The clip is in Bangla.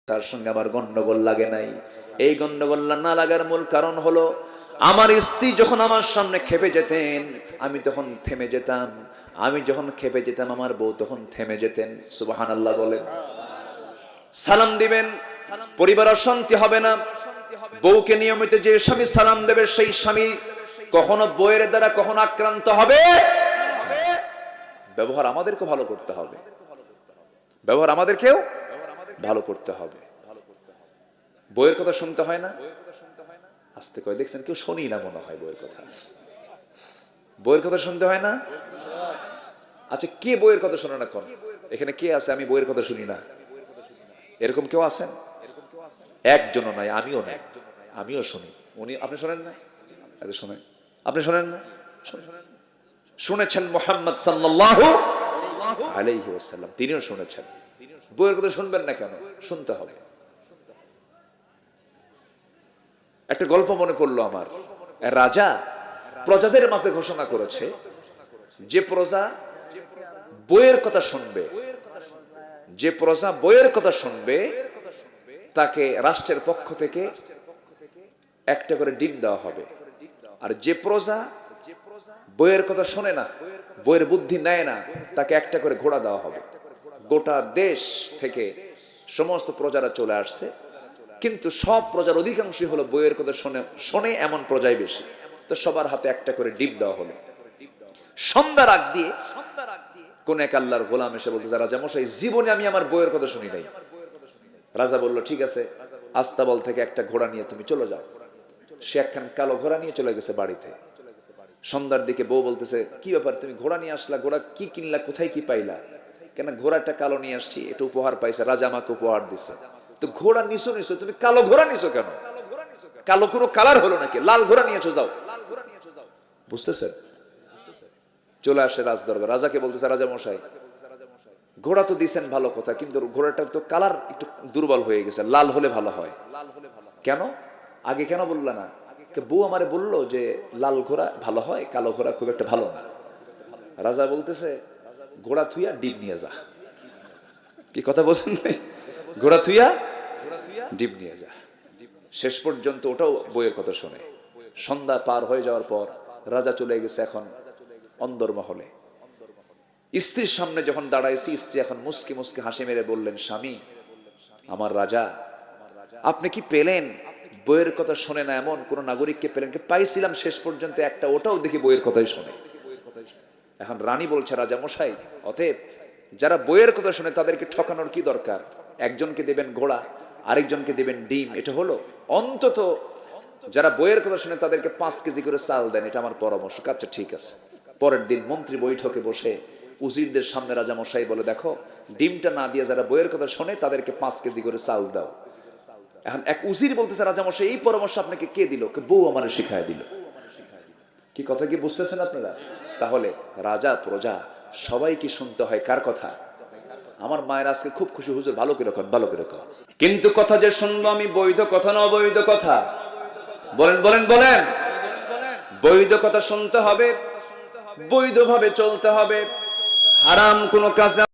তার সঙ্গে আমার গন্ডগোল লাগে নাই। এই গন্ডগোল না লাগার মূল কারণ হলো আমার স্ত্রী যখন আমার সামনে খেপে যেতেন আমি তখন থেমে যেতাম, আমি যখন খেপে যেতাম আমার বউ তখন থেমে যেতেন। সুবহানাল্লাহ বলেন। সালাম দিবেন, পরিবার অশান্তি হবে না। বউকে নিয়মিত যে স্বামী সালাম দেবে সেই স্বামী কখনো বউয়ের দ্বারা কখনো আক্রান্ত হবে। ব্যবহার আমাদেরকে ভালো করতে হবে, ব্যবহার আমাদেরকেও ভালো করতে হবে। বইয়ের কথা শুনতে হয় না, আস্তে কয় দেখছেন কেউ শুনি না মনে হয় বইয়ের কথা। বইয়ের কথা শুনতে হয় না? আচ্ছা কে বইয়ের কথা শোনে না? কোন এখানে কে আছে আমি বইয়ের কথা শুনি না এরকম কেউ আছেন? একজনও নাই, আমিও নাই, আমিও শুনি। উনি আপনি শোনেন না? আরে শোনেন, আপনি শোনেন না? শুনেছেন মুহাম্মদ সাল্লাল্লাহু আলাইহি ওয়াসাল্লাম, তিনিও শুনেছেন। বইয়ের কথা শুনবেন না কেন? শুনতে হবে। একটা গল্প মনে পড়লো আমার। রাজা প্রজাদের মাঝে ঘোষণা করেছে যে প্রজা বইয়ের কথা শুনবে, যে প্রজা বইয়ের কথা শুনবে তাকে রাষ্ট্রের পক্ষ থেকে একটা করে ডিম দেওয়া হবে। আর যে প্রজা বইয়ের কথা শোনে না, বইয়ের বুদ্ধি নেয় না, তাকে একটা করে ঘোড়া দেওয়া হবে। গোটা দেশ থেকে সমস্ত প্রজারা চলে আসছে, কিন্তু সব প্রজার অধিকাংশই হলো বইয়ের কথা শোনে এমন প্রজাই বেশি। তো সবার হাতে একটা করে ডিম দেওয়া হলো। সন্ধ্যার আগ দিয়ে কোন এক আল্লাহর গোলাম এসে বলতেছে, রাজা মশাই জীবনে আমি আমার বইয়ের কথা শুনি নাই। রাজা বলল ঠিক আছে, আস্তাবল থেকে একটা ঘোড়া নিয়ে তুমি চলে যাও। সে একখান কালো ঘোড়া নিয়ে চলে গেছে বাড়িতে। সন্ধ্যার দিকে বউ বলতেছে, কি ব্যাপার তুমি ঘোড়া নিয়ে আসলা? ঘোড়া কি কিনলা? কোথায় কি পাইলা? কেন? ঘোড়াটা কালো নিয়ে আসছি, এটা উপহার পাইছে, রাজা আমাকে উপহার দিছে। তো ঘোড়া নিছো, তুমি কালো ঘোড়া নিছো কেন? কালো কোনো কালার হলো নাকি? লাল ঘোড়া নিয়েছো, যাও। বুঝতেছেন? চলে আসে রাজ দরবার। রাজাকে বলতেছে, রাজা মশাই ঘোড়া তো দিছেন ভালো কথা, কিন্তু ঘোড়াটার তো কালার একটু দুর্বল হয়ে গেছে, লাল হলে ভালো হয়। কেন? আগে কেন বললা না? বউ আমারে বললো যে লাল ঘোড়া ভালো হয়, কালো ঘোড়া খুব একটা ভালো না। রাজা বলতেছে, ঘোড়া থুইয়া ডিম নিয়ে যা। কি কথা বলছেন? ঘোড়া থুইয়া ডিম নিয়ে যা। শেষ পর্যন্ত ওটাও বইয়ের কথা শোনে। সন্ধ্যা পার হয়ে যাওয়ার পর রাজা চলে গেছে এখন অন্দরমহলে। স্ত্রীর সামনে যখন দাঁড়াইছি, স্ত্রী এখন মুস্কি মুস্কি হাসি মেরে বললেন, স্বামী আমার রাজা, আপনি কি পেলেন? বইয়ের কথা শোনে না এমন কোন নাগরিককে পেলেন? পাইছিলাম শেষ পর্যন্ত একটা, ওটাও দেখি বইয়ের কথাই শোনে। এখন রানী বলছে, রাজা মশাই অতএব যারা বইয়ের কথা শোনে তাদেরকে ঠকানোর কি দরকার? একজনকে দেবেন ঘোড়া, আরেকজনকে দেবেন ডিম, এটা হলো? অন্তত যারা বইয়ের কথা শুনে তাদেরকে 5 কেজি করে চাল দেন, এটা আমার পরামর্শ। আচ্ছা ঠিক আছে। পরের দিন মন্ত্রী বৈঠকে বসে উজিরদের সামনে রাজা মশাই বলে, দেখো ডিমটা না দিয়ে যারা বইয়ের কথা শোনে তাদেরকে 5 কেজি করে চাল দাও। এখন এক উজির বলতেছে, রাজা মশাই এই পরামর্শ আপনাকে কে দিল? বউ আমারে শিখায় দিল। কি কথা কি বুঝতেছেন আপনারা? তাহলে রাজা প্রজা সবাইকে শুনতে হয় কার কথা? আমার মায়ের আজকে খুব খুশি, হুজুর ভালো করে কন, ভালো করে কন। কিন্তু কথা যে শুনবো আমি বৈধ কথা না অবৈধ কথা? বলেন বলেন বলেন। বৈধ কথা শুনতে হবে, বৈধভাবে চলতে হবে। হারাম কোনো কাজ